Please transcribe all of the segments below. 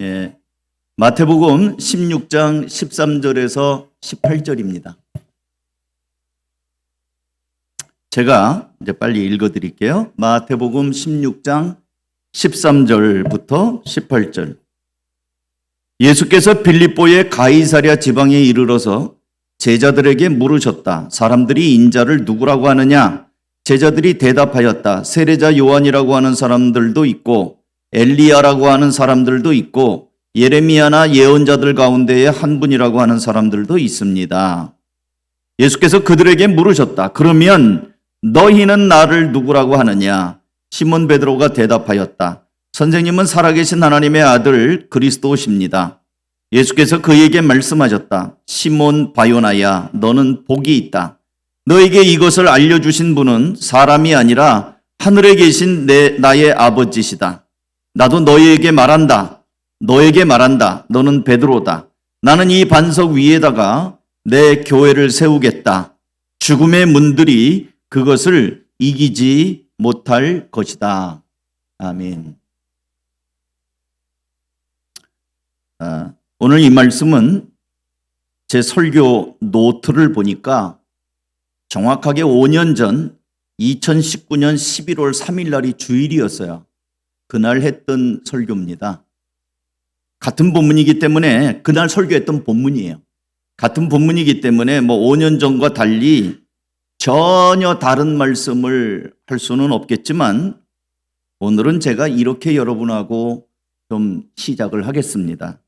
예, 마태복음 16장 13절에서 18절입니다. 제가 이제 빨리 읽어드릴게요. 마태복음 16장 13절부터 18절. 예수께서 빌립보의 가이사랴 지방에 이르러서 제자들에게 물으셨다. 사람들이 인자를 누구라고 하느냐? 제자들이 대답하였다. 세례자 요한이라고 하는 사람들도 있고 엘리야라고 하는 사람들도 있고 예레미야나 예언자들 가운데에 한 분이라고 하는 사람들도 있습니다. 예수께서 그들에게 물으셨다. 그러면 너희는 나를 누구라고 하느냐? 시몬 베드로가 대답하였다. 선생님은 살아계신 하나님의 아들 그리스도십니다. 예수께서 그에게 말씀하셨다. 시몬 바요나야, 너는 복이 있다. 너에게 이것을 알려주신 분은 사람이 아니라 하늘에 계신 나의 아버지시다. 나도 너에게 말한다. 너는 베드로다. 나는 이 반석 위에다가 내 교회를 세우겠다. 죽음의 문들이 그것을 이기지 못할 것이다. 아멘. 오늘 이 말씀은 제 설교 노트를 보니까 정확하게 5년 전 2019년 11월 3일 날이 주일이었어요. 그날 했던 설교입니다. 같은 본문이기 때문에 그날 설교했던 본문이에요. 같은 본문이기 때문에 5년 전과 달리 전혀 다른 말씀을 할 수는 없겠지만 오늘은 제가 이렇게 여러분하고 좀 시작을 하겠습니다.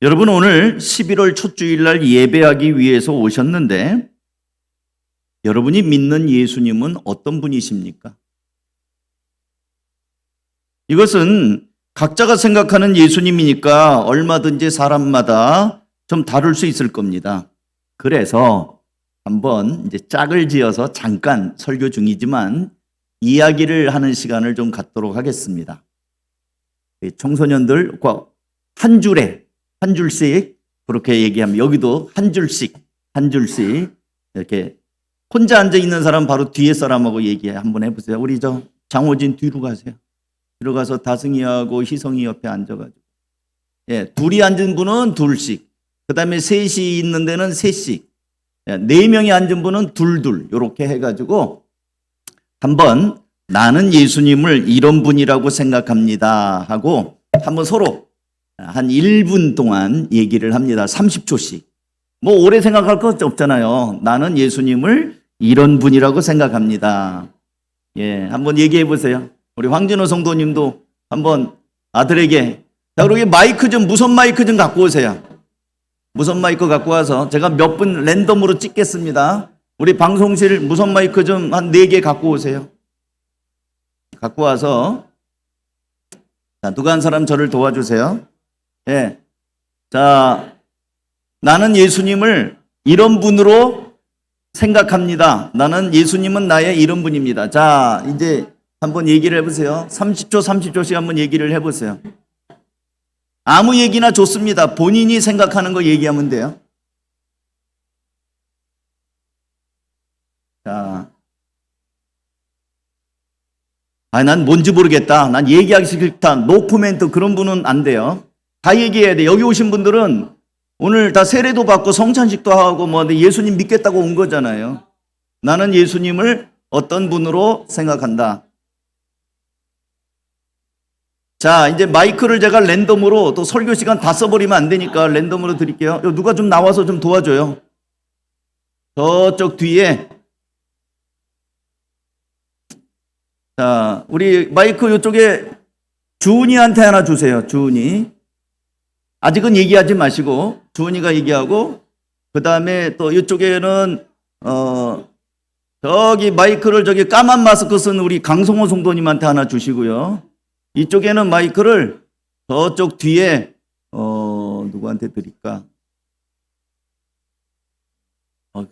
여러분 오늘 11월 첫 주일날 예배하기 위해서 오셨는데 여러분이 믿는 예수님은 어떤 분이십니까? 이것은 각자가 생각하는 예수님이니까 얼마든지 사람마다 좀 다를 수 있을 겁니다. 그래서 한번 이제 짝을 지어서 잠깐 설교 중이지만 이야기를 하는 시간을 좀 갖도록 하겠습니다. 청소년들 한 줄씩 그렇게 얘기하면 여기도 한 줄씩 이렇게 혼자 앉아 있는 사람 바로 뒤에 사람하고 얘기 한번 해보세요. 우리 장호진 뒤로 가세요. 뒤로 가서 다승이하고 희성이 옆에 앉아가지고 둘이 앉은 분은 둘씩, 그 다음에 셋이 있는 데는 셋씩, 4명이 앉은 분은 둘 이렇게 해가지고 한번 나는 예수님을 이런 분이라고 생각합니다 하고 한번 서로 한 1분 동안 얘기를 합니다. 30초씩. 오래 생각할 것 없잖아요. 나는 예수님을 이런 분이라고 생각합니다. 한번 얘기해 보세요. 우리 황진호 성도님도 한번 아들에게, 자, 그리고 무선 마이크 좀 갖고 오세요. 무선 마이크 갖고 와서 제가 몇 분 랜덤으로 찍겠습니다. 우리 방송실 무선 마이크 좀 한 4개 갖고 오세요. 갖고 와서, 자, 누가 한 사람 저를 도와주세요. 자, 나는 예수님을 이런 분으로 생각합니다. 나는 예수님은 나의 이런 분입니다. 자, 이제 한번 얘기를 해보세요. 30초씩 한번 얘기를 해보세요. 아무 얘기나 좋습니다. 본인이 생각하는 거 얘기하면 돼요. 자, 난 뭔지 모르겠다. 난 얘기하기 싫다. 노 코멘트 그런 분은 안 돼요. 다 얘기해야 돼. 여기 오신 분들은 오늘 다 세례도 받고 성찬식도 하고 예수님 믿겠다고 온 거잖아요. 나는 예수님을 어떤 분으로 생각한다. 자, 이제 마이크를 제가 랜덤으로, 또 설교 시간 다 써버리면 안 되니까 랜덤으로 드릴게요. 누가 좀 나와서 좀 도와줘요. 저쪽 뒤에. 자, 우리 마이크 이쪽에 주은이한테 하나 주세요. 주은이. 아직은 얘기하지 마시고 주은이가 얘기하고, 그 다음에 또 이쪽에는 저기 마이크를 까만 마스크 쓴 우리 강성호 성도님한테 하나 주시고요. 이쪽에는 마이크를 저쪽 뒤에 누구한테 드릴까?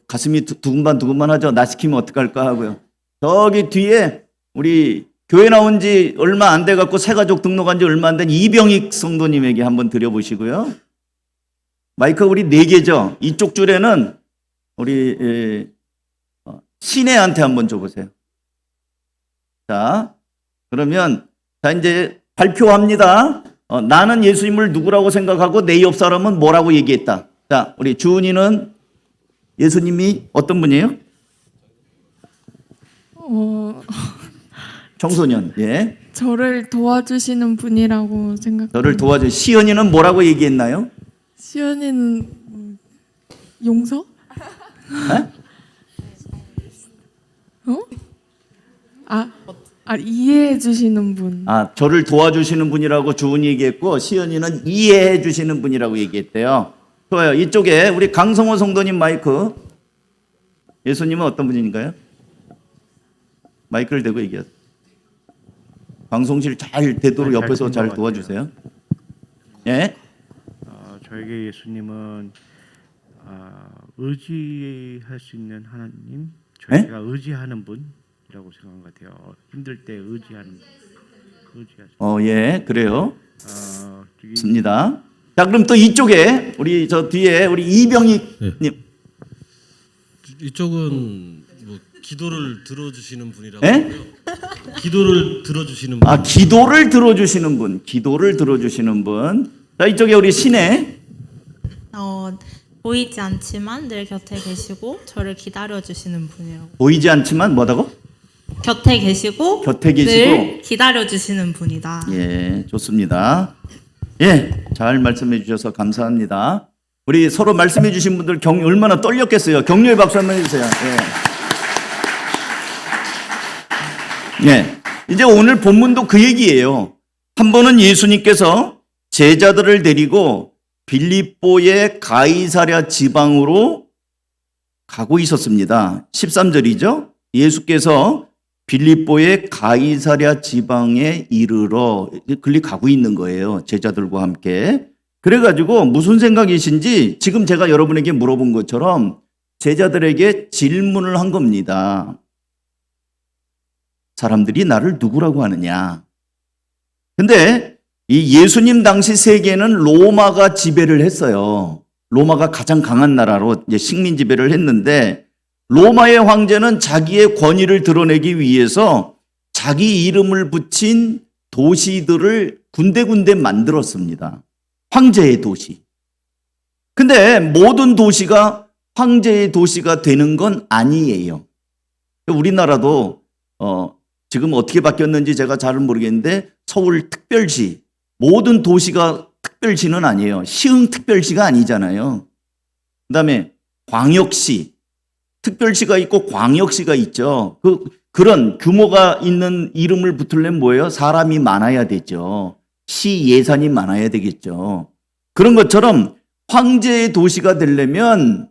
가슴이 두근만 하죠. 나 시키면 어떡할까 하고요. 저기 뒤에 우리 교회 나온 지 얼마 안 돼갖고 새가족 등록한 지 얼마 안 된 이병익 성도님에게 한번 드려보시고요. 마이크 우리 4개죠. 이쪽 줄에는 우리 신혜한테 한번 줘보세요. 자, 그러면 자, 이제 발표합니다. 나는 예수님을 누구라고 생각하고 내 옆 사람은 뭐라고 얘기했다. 자, 우리 주은이는 예수님이 어떤 분이에요? 청소년. 예. 저를 도와주시는 분이라고 생각합니다. 저를 도와줘. 시연이는 뭐라고 얘기했나요? 시연이는 용서? 이해해 주시는 분. 저를 도와주시는 분이라고 주은이 얘기했고 시연이는 이해해 주시는 분이라고 얘기했대요. 좋아요. 이쪽에 우리 강성호 성도님 마이크. 예수님은 어떤 분인가요? 마이크를 대고 얘기하세요. 방송실 잘 되도록 옆에서 잘 도와주세요. 예? 저에게 예수님은 의지할 수 있는 하나님, 저희가 의지하는 분이라고 생각한 것 같아요. 힘들 때 의지하는 분. 예, 그래요. 좋습니다. 자, 그럼 또 이쪽에 우리 저 뒤에 우리 이병희님. 네. 이쪽은 뭐 기도를 들어주시는 분이라고 예? 하고요. 기도를 들어주시는 분. 기도를 들어주시는 분. 기도를 들어주시는 분. 자, 이쪽에 우리 신혜. 보이지 않지만 늘 곁에 계시고 저를 기다려주시는 분이라고. 보이지 않지만 뭐라고? 곁에 계시고 늘 기다려주시는 분이다. 예, 좋습니다. 예, 잘 말씀해 주셔서 감사합니다. 우리 서로 말씀해 주신 분들 얼마나 떨렸겠어요. 격려의 박수 한번 해주세요. 예. 예, 이제 오늘 본문도 그 얘기예요. 한 번은 예수님께서 제자들을 데리고 빌립보의 가이사랴 지방으로 가고 있었습니다. 13절이죠. 예수께서 빌립보의 가이사랴 지방에 이르러 글리 가고 있는 거예요. 제자들과 함께. 그래가지고 무슨 생각이신지 지금 제가 여러분에게 물어본 것처럼 제자들에게 질문을 한 겁니다. 사람들이 나를 누구라고 하느냐? 근데 이 예수님 당시 세계는 로마가 지배를 했어요. 로마가 가장 강한 나라로 이제 식민 지배를 했는데 로마의 황제는 자기의 권위를 드러내기 위해서 자기 이름을 붙인 도시들을 군데군데 만들었습니다. 황제의 도시. 근데 모든 도시가 황제의 도시가 되는 건 아니에요. 우리나라도 지금 어떻게 바뀌었는지 제가 잘은 모르겠는데 서울 특별시 모든 도시가 특별시는 아니에요. 시흥 특별시가 아니잖아요. 그다음에 광역시 특별시가 있고 광역시가 있죠. 그런 규모가 있는 이름을 붙으려면 뭐예요? 사람이 많아야 되죠. 시 예산이 많아야 되겠죠. 그런 것처럼 황제의 도시가 되려면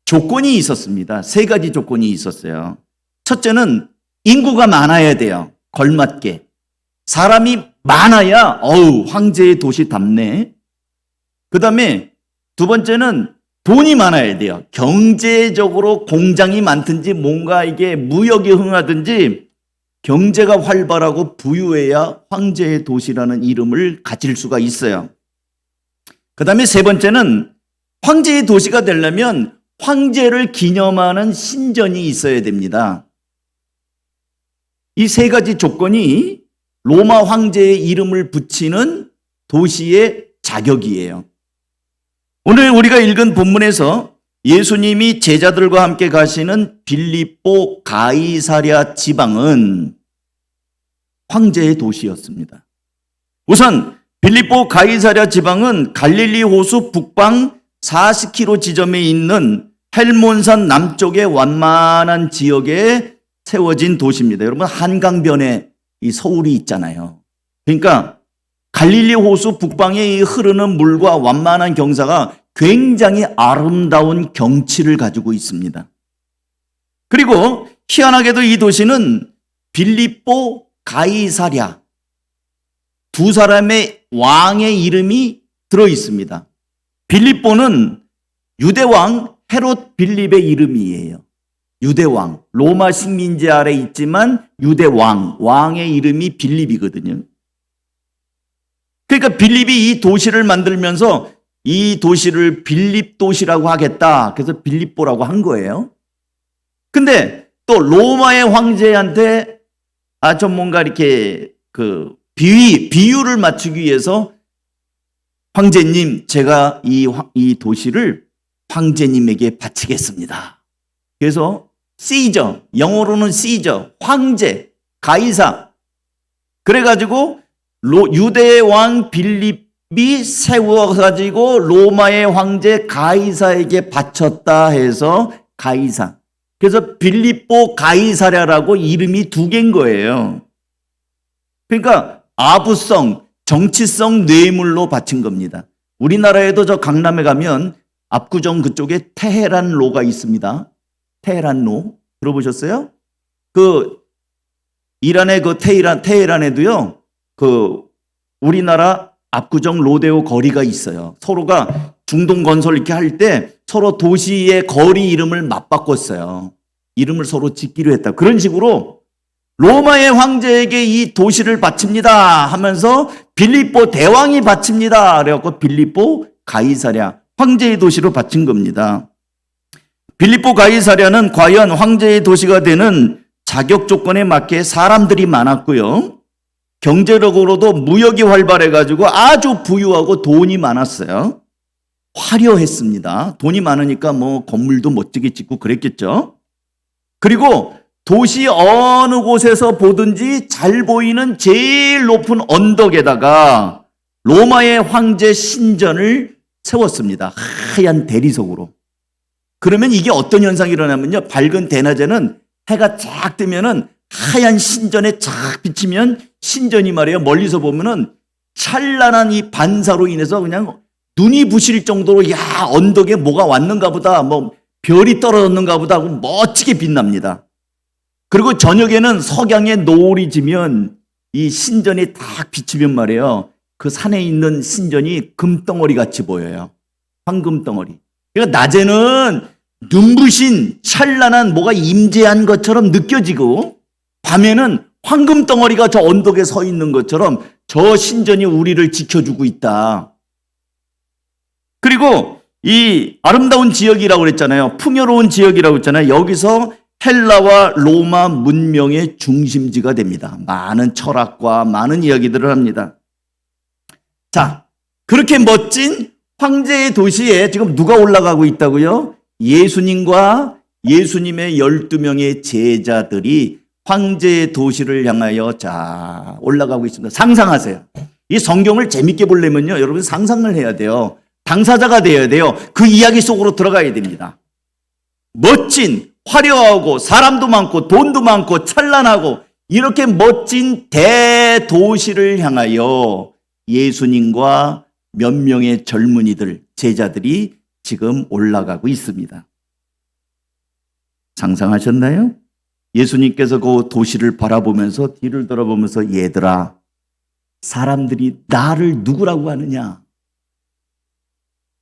조건이 있었습니다. 3가지 조건이 있었어요. 첫째는 인구가 많아야 돼요. 걸맞게. 사람이 많아야 황제의 도시답네. 그다음에 두 번째는 돈이 많아야 돼요. 경제적으로 공장이 많든지 뭔가 이게 무역이 흥하든지 경제가 활발하고 부유해야 황제의 도시라는 이름을 가질 수가 있어요. 그다음에 세 번째는 황제의 도시가 되려면 황제를 기념하는 신전이 있어야 됩니다. 이 3가지 조건이 로마 황제의 이름을 붙이는 도시의 자격이에요. 오늘 우리가 읽은 본문에서 예수님이 제자들과 함께 가시는 빌립보 가이사랴 지방은 황제의 도시였습니다. 우선 빌립보 가이사랴 지방은 갈릴리 호수 북방 40km 지점에 있는 헬몬산 남쪽의 완만한 지역에 세워진 도시입니다. 여러분 한강변에 이 서울이 있잖아요. 그러니까 갈릴리 호수 북방에 흐르는 물과 완만한 경사가 굉장히 아름다운 경치를 가지고 있습니다. 그리고 희한하게도 이 도시는 빌립보 가이사랴 두 사람의 왕의 이름이 들어 있습니다. 빌립보는 유대왕 헤롯 빌립의 이름이에요. 유대왕, 로마 식민지 아래 있지만 유대왕, 왕의 이름이 빌립이거든요. 그러니까 빌립이 이 도시를 만들면서 이 도시를 빌립 도시라고 하겠다. 그래서 빌립보라고 한 거예요. 근데 또 로마의 황제한테 좀 뭔가 이렇게 비유를 맞추기 위해서 황제님, 제가 이 도시를 황제님에게 바치겠습니다. 그래서 시저, 영어로는 시저, 황제, 가이사. 그래가지고 유대 왕 빌립이 세워가지고 로마의 황제 가이사에게 바쳤다 해서 가이사. 그래서 빌립보 가이사랴라고 이름이 두 개인 거예요. 그러니까 아부성, 정치성 뇌물로 바친 겁니다. 우리나라에도 저 강남에 가면 압구정 그쪽에 테헤란로가 있습니다. 테헤란로 들어보셨어요? 그 이란의 그 테헤란에도요. 그 우리나라 압구정 로데오 거리가 있어요. 서로가 중동 건설 이렇게 할 때 서로 도시의 거리 이름을 맞바꿨어요. 이름을 서로 짓기로 했다. 그런 식으로 로마의 황제에게 이 도시를 바칩니다 하면서 빌립보 대왕이 바칩니다. 그래갖고 빌립보 가이사랴 황제의 도시로 바친 겁니다. 빌립보 가이사랴는 과연 황제의 도시가 되는 자격 조건에 맞게 사람들이 많았고요. 경제적으로도 무역이 활발해가지고 아주 부유하고 돈이 많았어요. 화려했습니다. 돈이 많으니까 뭐 건물도 멋지게 짓고 그랬겠죠. 그리고 도시 어느 곳에서 보든지 잘 보이는 제일 높은 언덕에다가 로마의 황제 신전을 세웠습니다. 하얀 대리석으로. 그러면 이게 어떤 현상이 일어나면요. 밝은 대낮에는 해가 쫙 뜨면은 하얀 신전에 쫙 비치면 신전이 말이에요. 멀리서 보면은 찬란한 이 반사로 인해서 그냥 눈이 부실 정도로 야 언덕에 뭐가 왔는가 보다 뭐 별이 떨어졌는가 보다 하고 멋지게 빛납니다. 그리고 저녁에는 석양에 노을이 지면 이 신전이 딱 비치면 말이에요. 그 산에 있는 신전이 금덩어리 같이 보여요. 황금덩어리. 그러니까 낮에는 눈부신 찬란한 뭐가 임재한 것처럼 느껴지고 밤에는 황금덩어리가 저 언덕에 서 있는 것처럼 저 신전이 우리를 지켜주고 있다. 그리고 이 아름다운 지역이라고 그랬잖아요. 풍요로운 지역이라고 했잖아요. 여기서 헬라와 로마 문명의 중심지가 됩니다. 많은 철학과 많은 이야기들을 합니다. 자, 그렇게 멋진 황제의 도시에 지금 누가 올라가고 있다고요? 예수님과 예수님의 12명의 제자들이 황제의 도시를 향하여 자 올라가고 있습니다. 상상하세요. 이 성경을 재밌게 보려면요. 여러분 상상을 해야 돼요. 당사자가 되어야 돼요. 그 이야기 속으로 들어가야 됩니다. 멋진, 화려하고 사람도 많고 돈도 많고 찬란하고 이렇게 멋진 대도시를 향하여 예수님과 몇 명의 젊은이들, 제자들이 지금 올라가고 있습니다. 상상하셨나요? 예수님께서 그 도시를 바라보면서 뒤를 돌아보면서 얘들아, 사람들이 나를 누구라고 하느냐?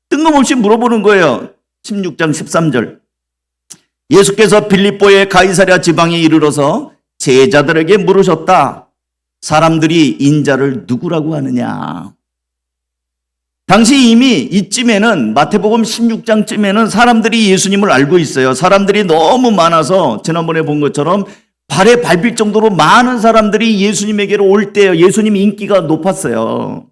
뜬금없이 물어보는 거예요. 16장 13절. 예수께서 빌립보의 가이사랴 지방에 이르러서 제자들에게 물으셨다. 사람들이 인자를 누구라고 하느냐? 당시 이미 이쯤에는 마태복음 16장쯤에는 사람들이 예수님을 알고 있어요. 사람들이 너무 많아서 지난번에 본 것처럼 발에 밟힐 정도로 많은 사람들이 예수님에게로 올 때요. 예수님 인기가 높았어요.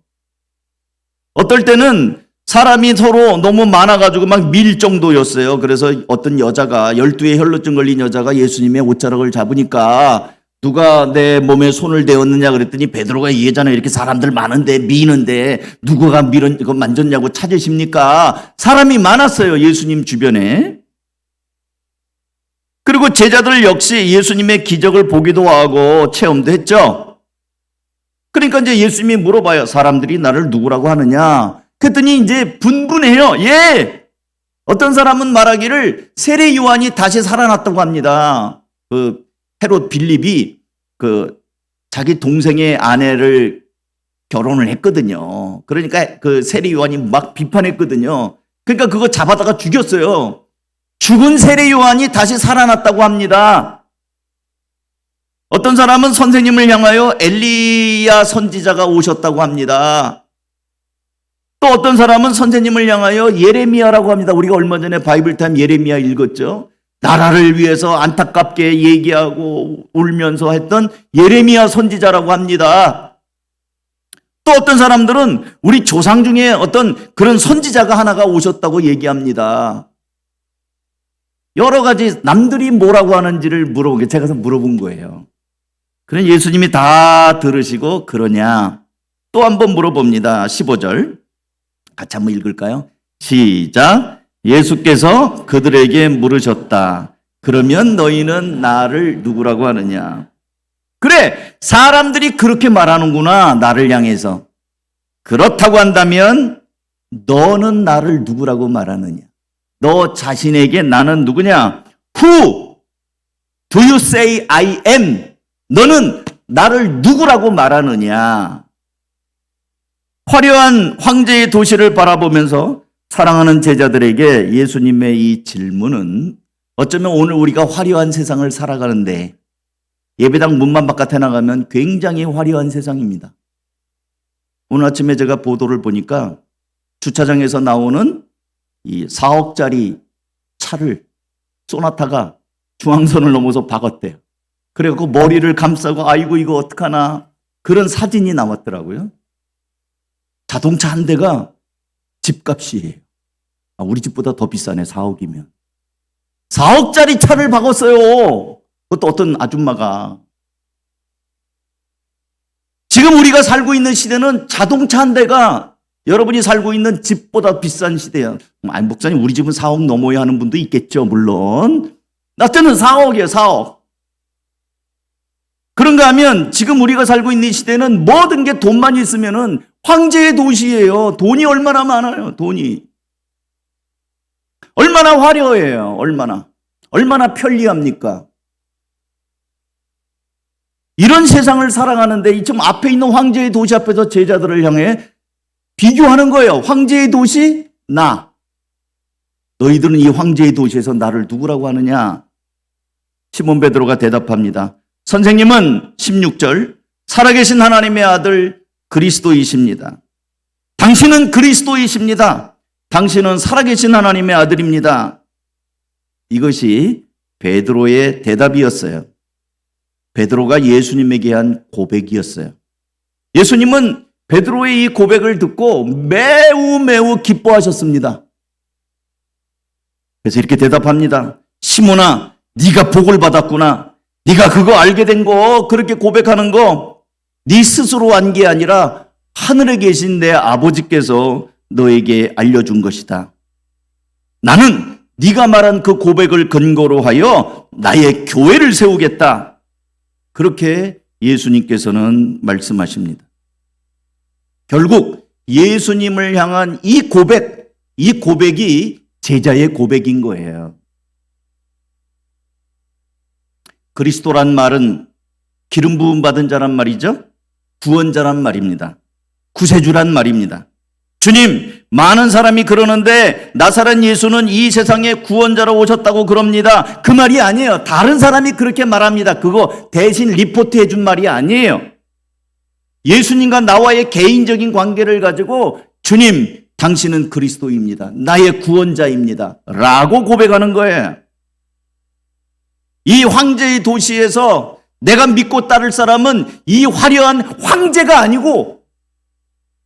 어떨 때는 사람이 서로 너무 많아가지고 막 밀 정도였어요. 그래서 어떤 여자가 12의 혈루증 걸린 여자가 예수님의 옷자락을 잡으니까 누가 내 몸에 손을 대었느냐 그랬더니 베드로가 얘기하잖아요. 이렇게 사람들 많은데 미는데 누구가 이거 만졌냐고 찾으십니까? 사람이 많았어요. 예수님 주변에. 그리고 제자들 역시 예수님의 기적을 보기도 하고 체험도 했죠. 그러니까 이제 예수님이 물어봐요. 사람들이 나를 누구라고 하느냐? 그랬더니 이제 분분해요. 예! 어떤 사람은 말하기를 세례 요한이 다시 살아났다고 합니다. 그 헤롯 빌립이 그 자기 동생의 아내를 결혼을 했거든요. 그러니까 그 세례 요한이 막 비판했거든요. 그러니까 그거 잡아다가 죽였어요. 죽은 세례 요한이 다시 살아났다고 합니다. 어떤 사람은 선생님을 향하여 엘리야 선지자가 오셨다고 합니다. 또 어떤 사람은 선생님을 향하여 예레미야라고 합니다. 우리가 얼마 전에 바이블타임 예레미야 읽었죠. 나라를 위해서 안타깝게 얘기하고 울면서 했던 예레미야 선지자라고 합니다. 또 어떤 사람들은 우리 조상 중에 어떤 그런 선지자가 하나가 오셨다고 얘기합니다. 여러 가지 남들이 뭐라고 하는지를 물어보게 제가 물어본 거예요. 그런 예수님이 다 들으시고 그러냐? 또 한번 물어봅니다. 15절 같이 한번 읽을까요? 시작. 예수께서 그들에게 물으셨다. 그러면 너희는 나를 누구라고 하느냐? 그래, 사람들이 그렇게 말하는구나, 나를 향해서. 그렇다고 한다면 너는 나를 누구라고 말하느냐? 너 자신에게 나는 누구냐? Who do you say I am? 너는 나를 누구라고 말하느냐? 화려한 황제의 도시를 바라보면서 사랑하는 제자들에게 예수님의 이 질문은 어쩌면 오늘 우리가 화려한 세상을 살아가는데 예배당 문만 바깥에 나가면 굉장히 화려한 세상입니다. 오늘 아침에 제가 보도를 보니까 주차장에서 나오는 이 4억짜리 차를 소나타가 중앙선을 넘어서 박았대요. 그래갖고 머리를 감싸고 아이고 이거 어떡하나 그런 사진이 나왔더라고요. 자동차 한 대가 집값이에요. 우리 집보다 더 비싸네 4억이면. 4억짜리 차를 박았어요. 그것도 어떤 아줌마가. 지금 우리가 살고 있는 시대는 자동차 한 대가 여러분이 살고 있는 집보다 비싼 시대야. 아니 목사님 우리 집은 4억 넘어야 하는 분도 있겠죠. 물론. 나 때는 4억이에요. 4억. 그런가 하면 지금 우리가 살고 있는 시대는 모든 게 돈만 있으면은 황제의 도시예요. 돈이 얼마나 많아요. 돈이. 얼마나 화려해요. 얼마나 편리합니까? 이런 세상을 살아가는데 지금 앞에 있는 황제의 도시 앞에서 제자들을 향해 비교하는 거예요. 황제의 도시? 나. 너희들은 이 황제의 도시에서 나를 누구라고 하느냐? 시몬 베드로가 대답합니다. 선생님은 16절 살아계신 하나님의 아들 그리스도이십니다. 당신은 그리스도이십니다. 당신은 살아계신 하나님의 아들입니다. 이것이 베드로의 대답이었어요. 베드로가 예수님에게 한 고백이었어요. 예수님은 베드로의 이 고백을 듣고 매우 기뻐하셨습니다. 그래서 이렇게 대답합니다. 시몬아, 네가 복을 받았구나. 네가 그거 알게 된 거, 그렇게 고백하는 거 네 스스로 한 게 아니라 하늘에 계신 내 아버지께서 너에게 알려준 것이다. 나는 네가 말한 그 고백을 근거로 하여 나의 교회를 세우겠다. 그렇게 예수님께서는 말씀하십니다. 결국 예수님을 향한 이 고백이 제자의 고백인 거예요. 그리스도란 말은 기름 부음 받은 자란 말이죠. 구원자란 말입니다. 구세주란 말입니다. 주님, 많은 사람이 그러는데 나사렛 예수는 이 세상에 구원자로 오셨다고 그럽니다. 그 말이 아니에요. 다른 사람이 그렇게 말합니다. 그거 대신 리포트 해준 말이 아니에요. 예수님과 나와의 개인적인 관계를 가지고 주님, 당신은 그리스도입니다. 나의 구원자입니다. 라고 고백하는 거예요. 이 황제의 도시에서 내가 믿고 따를 사람은 이 화려한 황제가 아니고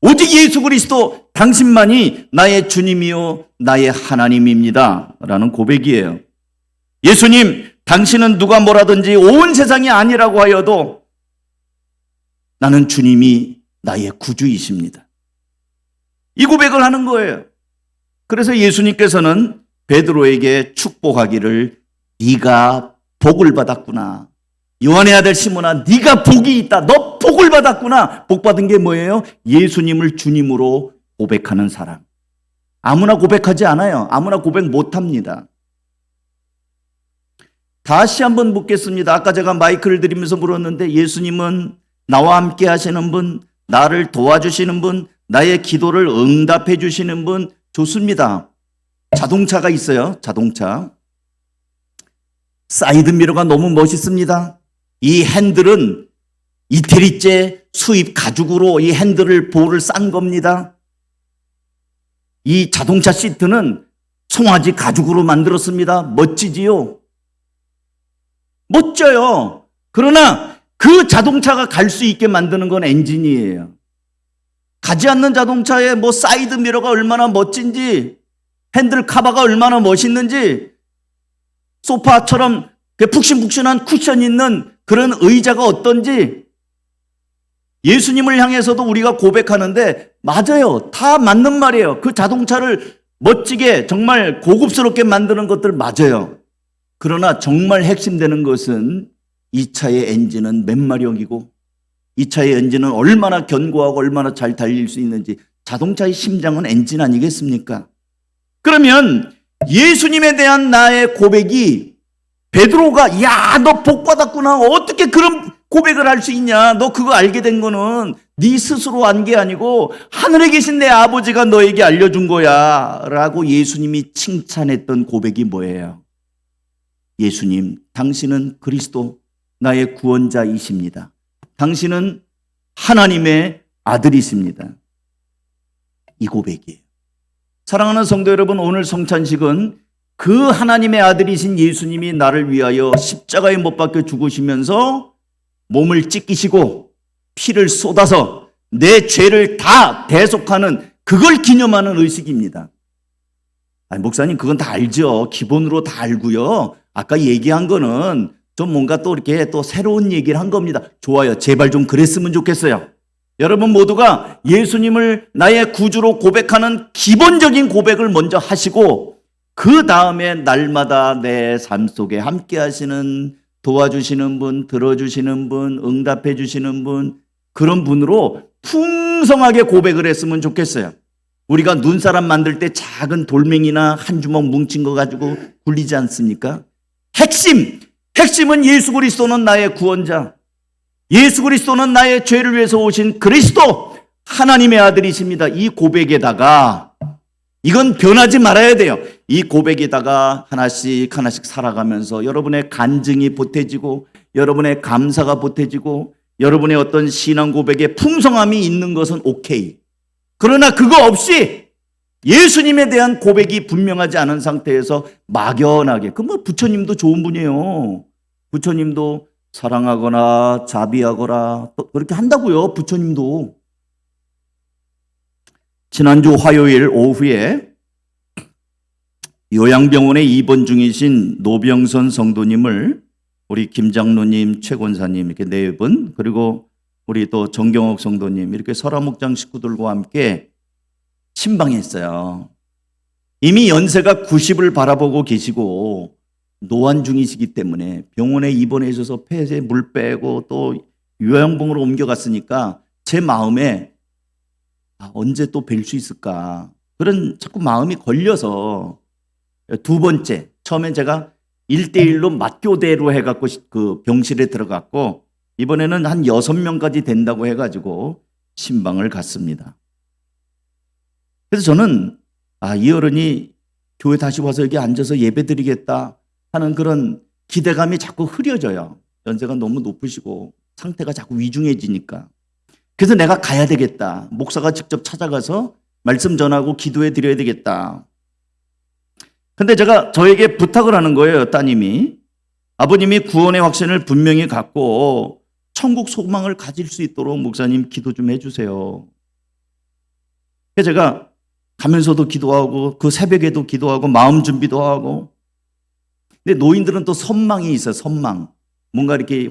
오직 예수 그리스도 당신만이 나의 주님이요 나의 하나님입니다. 라는 고백이에요. 예수님, 당신은 누가 뭐라든지 온 세상이 아니라고 하여도 나는 주님이 나의 구주이십니다. 이 고백을 하는 거예요. 그래서 예수님께서는 베드로에게 축복하기를 네가 복을 받았구나. 요한의 아들 시몬아, 네가 복이 있다. 너 복을 받았구나. 복 받은 게 뭐예요? 예수님을 주님으로 고백하는 사람. 아무나 고백하지 않아요. 아무나 고백 못합니다. 다시 한번 묻겠습니다. 아까 제가 마이크를 드리면서 물었는데 예수님은 나와 함께 하시는 분, 나를 도와주시는 분, 나의 기도를 응답해 주시는 분, 좋습니다. 자동차가 있어요. 자동차. 사이드미러가 너무 멋있습니다. 이 핸들은 이태리제 수입 가죽으로 이 핸들을 볼을 싼 겁니다. 이 자동차 시트는 송아지 가죽으로 만들었습니다. 멋지지요? 멋져요. 그러나 그 자동차가 갈 수 있게 만드는 건 엔진이에요. 가지 않는 자동차의 뭐 사이드 미러가 얼마나 멋진지, 핸들 카바가 얼마나 멋있는지, 소파처럼 푹신푹신한 쿠션이 있는 그런 의자가 어떤지, 예수님을 향해서도 우리가 고백하는데 맞아요. 다 맞는 말이에요. 그 자동차를 멋지게 정말 고급스럽게 만드는 것들 맞아요. 그러나 정말 핵심되는 것은 이 차의 엔진은 몇 마력이고 이 차의 엔진은 얼마나 견고하고 얼마나 잘 달릴 수 있는지, 자동차의 심장은 엔진 아니겠습니까? 그러면 예수님에 대한 나의 고백이 베드로가 야, 너 복 받았구나. 어떻게 그런 고백을 할 수 있냐? 너 그거 알게 된 거는 네 스스로 안 게 아니고 하늘에 계신 내 아버지가 너에게 알려준 거야 라고 예수님이 칭찬했던 고백이 뭐예요? 예수님, 당신은 그리스도 나의 구원자이십니다. 당신은 하나님의 아들이십니다. 이 고백이에요. 사랑하는 성도 여러분, 오늘 성찬식은 그 하나님의 아들이신 예수님이 나를 위하여 십자가에 못 박혀 죽으시면서 몸을 찢기시고 피를 쏟아서 내 죄를 다 대속하는, 그걸 기념하는 의식입니다. 아니, 목사님 그건 다 알죠. 기본으로 다 알고요. 아까 얘기한 거는 좀 뭔가 또 이렇게 또 새로운 얘기를 한 겁니다. 좋아요. 제발 좀 그랬으면 좋겠어요. 여러분 모두가 예수님을 나의 구주로 고백하는 기본적인 고백을 먼저 하시고, 그 다음에 날마다 내 삶 속에 함께 하시는, 도와주시는 분, 들어주시는 분, 응답해 주시는 분, 그런 분으로 풍성하게 고백을 했으면 좋겠어요. 우리가 눈사람 만들 때 작은 돌멩이나 한 주먹 뭉친 거 가지고 굴리지 않습니까? 핵심은 예수 그리스도는 나의 구원자, 예수 그리스도는 나의 죄를 위해서 오신 그리스도, 하나님의 아들이십니다. 이 고백에다가, 이건 변하지 말아야 돼요. 이 고백에다가 하나씩 하나씩 살아가면서 여러분의 간증이 보태지고, 여러분의 감사가 보태지고, 여러분의 어떤 신앙 고백에 풍성함이 있는 것은 오케이. 그러나 그거 없이 예수님에 대한 고백이 분명하지 않은 상태에서 막연하게, 그 뭐 부처님도 좋은 분이에요. 부처님도 사랑하거나 자비하거나 또 그렇게 한다고요. 부처님도. 지난주 화요일 오후에 요양병원에 입원 중이신 노병선 성도님을 우리 김장로님, 최권사님 이렇게 네 분, 그리고 우리 또 정경옥 성도님 이렇게 설화목장 식구들과 함께 신방했어요. 이미 연세가 90을 바라보고 계시고 노안 중이시기 때문에 병원에 입원해 있어서 폐에 물 빼고 또 요양봉으로 옮겨갔으니까 제 마음에 언제 또 뵐 수 있을까, 그런 자꾸 마음이 걸려서 두 번째, 처음엔 제가 1대1로 맞교대로 해갖고 그 병실에 들어갔고, 이번에는 한 6명까지 된다고 해가지고 신방을 갔습니다. 그래서 저는 이 어른이 교회 다시 와서 여기 앉아서 예배 드리겠다 하는 그런 기대감이 자꾸 흐려져요. 연세가 너무 높으시고 상태가 자꾸 위중해지니까. 그래서 내가 가야 되겠다. 목사가 직접 찾아가서 말씀 전하고 기도해 드려야 되겠다. 근데 제가 저에게 부탁을 하는 거예요. 따님이. 아버님이 구원의 확신을 분명히 갖고 천국 소망을 가질 수 있도록 목사님 기도 좀 해주세요. 그래서 제가 가면서도 기도하고 그 새벽에도 기도하고 마음 준비도 하고. 근데 노인들은 또 선망이 있어요. 선망. 뭔가 이렇게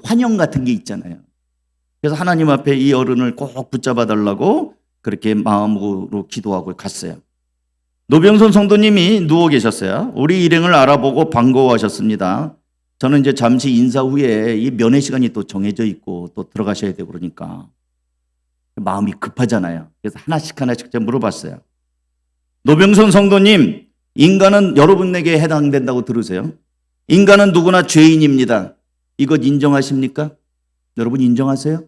환영 같은 게 있잖아요. 그래서 하나님 앞에 이 어른을 꼭 붙잡아 달라고 그렇게 마음으로 기도하고 갔어요. 노병선 성도님이 누워 계셨어요. 우리 일행을 알아보고 반가워하셨습니다. 저는 이제 잠시 인사 후에 이 면회 시간이 또 정해져 있고 또 들어가셔야 되고 그러니까 마음이 급하잖아요. 그래서 하나씩 제가 물어봤어요. 노병선 성도님, 인간은 여러분에게 해당된다고 들으세요. 인간은 누구나 죄인입니다. 이것 인정하십니까? 여러분 인정하세요?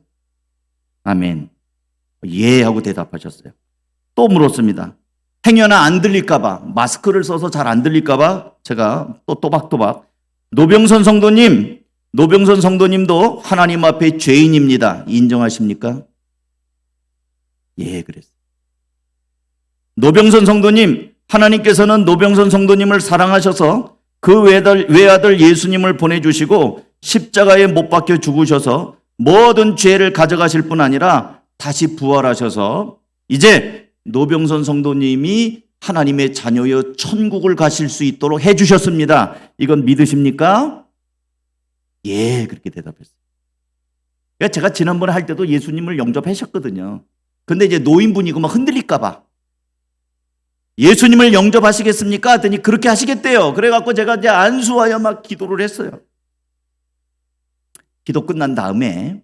아멘. 예 하고 대답하셨어요. 또 물었습니다. 행여나 안 들릴까봐, 마스크를 써서 잘 안 들릴까봐 제가 또 또박또박, 노병선 성도님도 하나님 앞에 죄인입니다. 인정하십니까? 예, 그랬어요. 노병선 성도님, 하나님께서는 노병선 성도님을 사랑하셔서 그 외아들 예수님을 보내주시고 십자가에 못 박혀 죽으셔서 모든 죄를 가져가실 뿐 아니라 다시 부활하셔서 이제 노병선 성도님이 하나님의 자녀여 천국을 가실 수 있도록 해주셨습니다. 이건 믿으십니까? 예, 그렇게 대답했어요. 그러니까 제가 지난번에 할 때도 예수님을 영접하셨거든요. 근데 이제 노인분이고 막 흔들릴까봐 예수님을 영접하시겠습니까? 하더니 그렇게 하시겠대요. 그래갖고 제가 이제 안수하여 막 기도를 했어요. 기도 끝난 다음에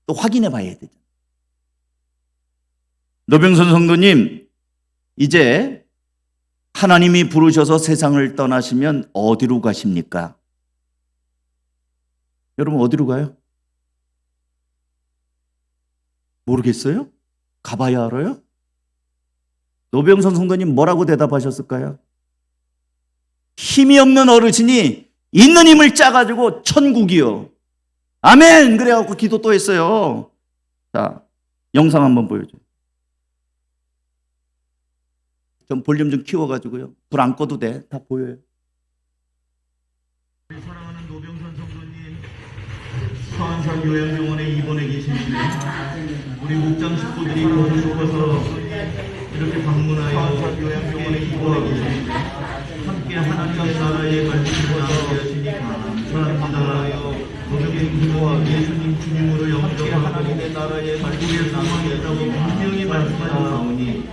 또 확인해 봐야 되죠. 노병선 성도님, 이제 하나님이 부르셔서 세상을 떠나시면 어디로 가십니까? 여러분 어디로 가요? 모르겠어요? 가봐야 알아요? 노병선 성도님 뭐라고 대답하셨을까요? 힘이 없는 어르신이 있는 힘을 짜가지고 천국이요. 아멘! 그래갖고 기도 또 했어요. 자, 영상 한번 보여줘요. 좀 볼륨 좀 키워가지고요. 불 안 꺼도 돼. 다 보여요. 사랑하는 노병선 성도님, 서안산 요양병원에 입원해 계십니다. 우리 목장 식구들이 보고 싶어서 이렇게 방문하여 서안산 요양병원에 입원해 계십니다. 함께 하나님의 나라의 말씀을 나누게 하시니 감사합니다. 노병선 부모와 예수님 주님으로 영접하고 하나님의 나라의 말씀을 나누게 있다고 분명히 말씀하셨사오니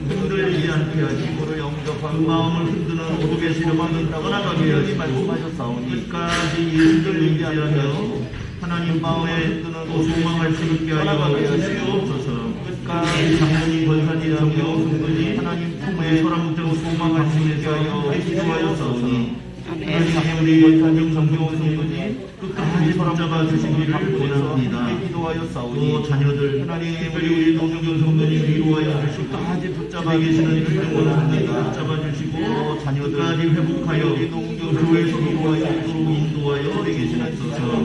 흔들리지 않게 하시고 영접하고 그 마음을 흔드는 오고 계시는 마음을 떠나가게 하시고 끝까지 예수를 의지하며 하나님 마음에 또 소망할 수 있게 하여 주시옵소서. 끝까지 장로님, 권사님, 정경, 성도님 하나님 품에 소람되고 소망할 수 있게 하여 기도하였사오니 하나님 우리 권사님, 정경, 성도님 끝까지 소람잡아 주시기를 원합니다. 또 자녀들 하나님 우리 노경경 성도님 위로하여 주시고 끝까지 붙잡아 계시는 주님을 합니다. 붙잡아 주시고 자녀들까지 회복하여 교회에서 위로하여 인도하여 계시는 주셔서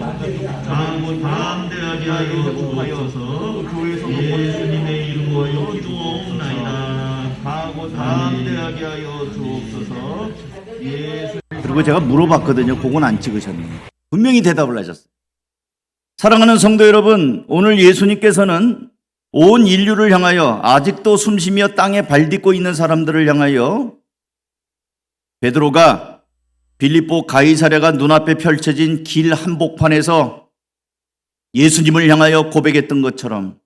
담대하게 하여 주옵소서. 교회에서 예수님의 이름으로 기도하옵나이다. 가고 담대하게 하여 주옵소서. 그리고 제가 물어봤거든요. 그건 안 찍으셨네요. 분명히 대답을 하셨어요. 사랑하는 성도 여러분, 오늘 예수님께서는 온 인류를 향하여 아직도 숨쉬며 땅에 발딛고 있는 사람들을 향하여 베드로가 빌립보 가이사랴가 눈앞에 펼쳐진 길 한복판에서 예수님을 향하여 고백했던 것처럼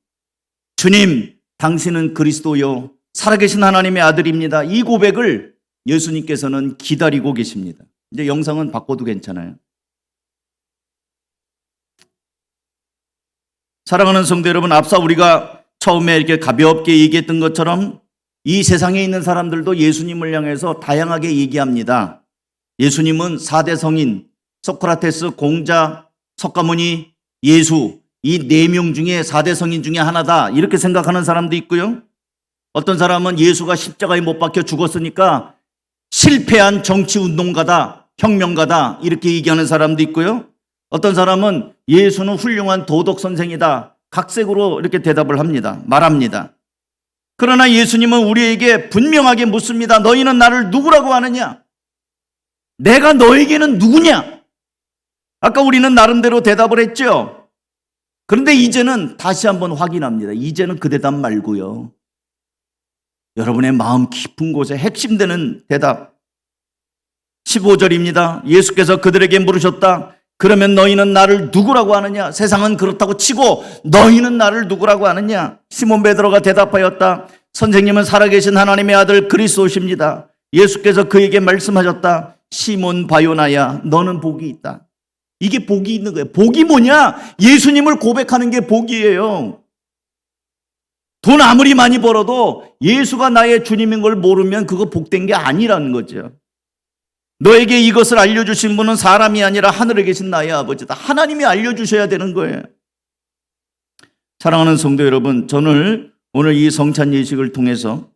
주님, 당신은 그리스도요 살아계신 하나님의 아들입니다. 이 고백을 예수님께서는 기다리고 계십니다. 이제 영상은 바꿔도 괜찮아요. 사랑하는 성도 여러분, 앞서 우리가 처음에 이렇게 가볍게 얘기했던 것처럼 이 세상에 있는 사람들도 예수님을 향해서 다양하게 얘기합니다. 예수님은 4대 성인, 소크라테스, 공자, 석가모니, 예수, 이 4명 중에 4대 성인 중에 하나다 이렇게 생각하는 사람도 있고요. 어떤 사람은 예수가 십자가에 못 박혀 죽었으니까 실패한 정치운동가다, 혁명가다 이렇게 얘기하는 사람도 있고요. 어떤 사람은 예수는 훌륭한 도덕 선생이다, 각색으로 이렇게 대답을 합니다. 말합니다. 그러나 예수님은 우리에게 분명하게 묻습니다. 너희는 나를 누구라고 하느냐? 내가 너에게는 누구냐? 아까 우리는 나름대로 대답을 했죠. 그런데 이제는 다시 한번 확인합니다. 이제는 그 대답 말고요. 여러분의 마음 깊은 곳에 핵심되는 대답. 15절입니다. 예수께서 그들에게 물으셨다. 그러면 너희는 나를 누구라고 하느냐? 세상은 그렇다고 치고 너희는 나를 누구라고 하느냐? 시몬 베드로가 대답하였다. 선생님은 살아계신 하나님의 아들 그리스도십니다. 예수께서 그에게 말씀하셨다. 시몬 바요나야, 너는 복이 있다. 이게 복이 있는 거예요. 복이 뭐냐? 예수님을 고백하는 게 복이에요. 돈 아무리 많이 벌어도 예수가 나의 주님인 걸 모르면 그거 복된 게 아니라는 거죠. 너에게 이것을 알려주신 분은 사람이 아니라 하늘에 계신 나의 아버지다. 하나님이 알려주셔야 되는 거예요. 사랑하는 성도 여러분, 저는 오늘 이 성찬 예식을 통해서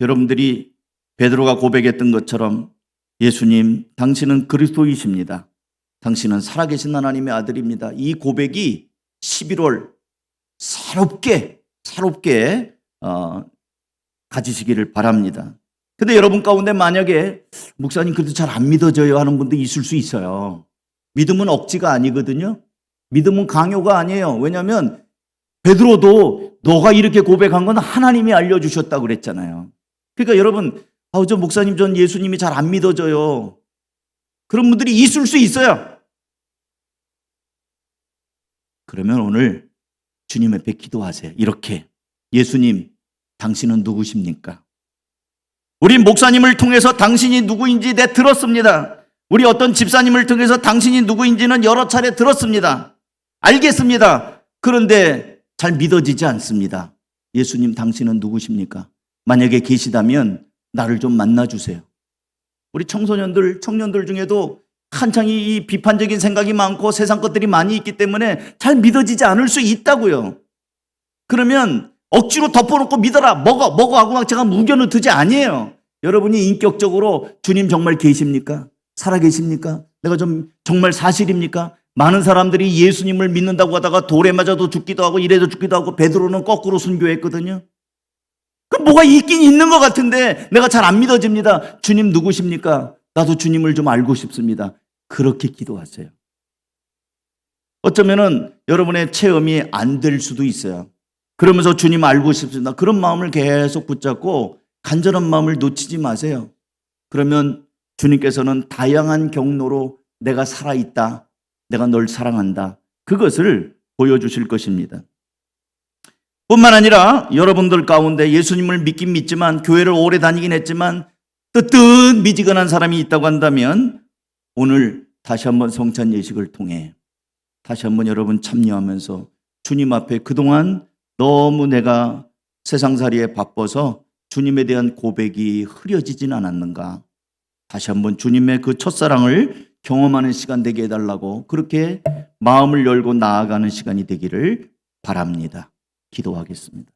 여러분들이 베드로가 고백했던 것처럼 예수님, 당신은 그리스도이십니다. 당신은 살아계신 하나님의 아들입니다. 이 고백이 11월 새롭게 가지시기를 바랍니다. 근데 여러분 가운데 만약에 목사님 그래도 잘 안 믿어져요 하는 분도 있을 수 있어요. 믿음은 억지가 아니거든요. 믿음은 강요가 아니에요. 왜냐하면 베드로도 너가 이렇게 고백한 건 하나님이 알려주셨다고 그랬잖아요. 그러니까 여러분, 저 목사님 전 예수님이 잘 안 믿어져요. 그런 분들이 있을 수 있어요. 그러면 오늘 주님 앞에 기도하세요. 이렇게, 예수님, 당신은 누구십니까? 우리 목사님을 통해서 당신이 누구인지 내 들었습니다. 우리 어떤 집사님을 통해서 당신이 누구인지는 여러 차례 들었습니다. 알겠습니다. 그런데 잘 믿어지지 않습니다. 예수님, 당신은 누구십니까? 만약에 계시다면 나를 좀 만나주세요. 우리 청소년들, 청년들 중에도 한창 이 비판적인 생각이 많고 세상 것들이 많이 있기 때문에 잘 믿어지지 않을 수 있다고요. 그러면 억지로 덮어놓고 믿어라, 먹어 하고 막 제가 무견을 두지 아니에요. 여러분이 인격적으로 주님 정말 계십니까? 살아계십니까? 내가 좀 정말 사실입니까? 많은 사람들이 예수님을 믿는다고 하다가 돌에 맞아도 죽기도 하고 이래도 죽기도 하고 베드로는 거꾸로 순교했거든요. 그럼 뭐가 있긴 있는 것 같은데 내가 잘 안 믿어집니다. 주님 누구십니까? 나도 주님을 좀 알고 싶습니다. 그렇게 기도하세요. 어쩌면은 여러분의 체험이 안 될 수도 있어요. 그러면서 주님 알고 싶습니다. 그런 마음을 계속 붙잡고 간절한 마음을 놓치지 마세요. 그러면 주님께서는 다양한 경로로 내가 살아있다, 내가 널 사랑한다, 그것을 보여주실 것입니다. 뿐만 아니라 여러분들 가운데 예수님을 믿긴 믿지만 교회를 오래 다니긴 했지만 뜨뜻 미지근한 사람이 있다고 한다면 오늘 다시 한번 성찬 예식을 통해 다시 한번 여러분 참여하면서 주님 앞에 그동안 너무 내가 세상살이에 바빠서 주님에 대한 고백이 흐려지진 않았는가, 다시 한번 주님의 그 첫사랑을 경험하는 시간 되게 해달라고 그렇게 마음을 열고 나아가는 시간이 되기를 바랍니다. 기도하겠습니다.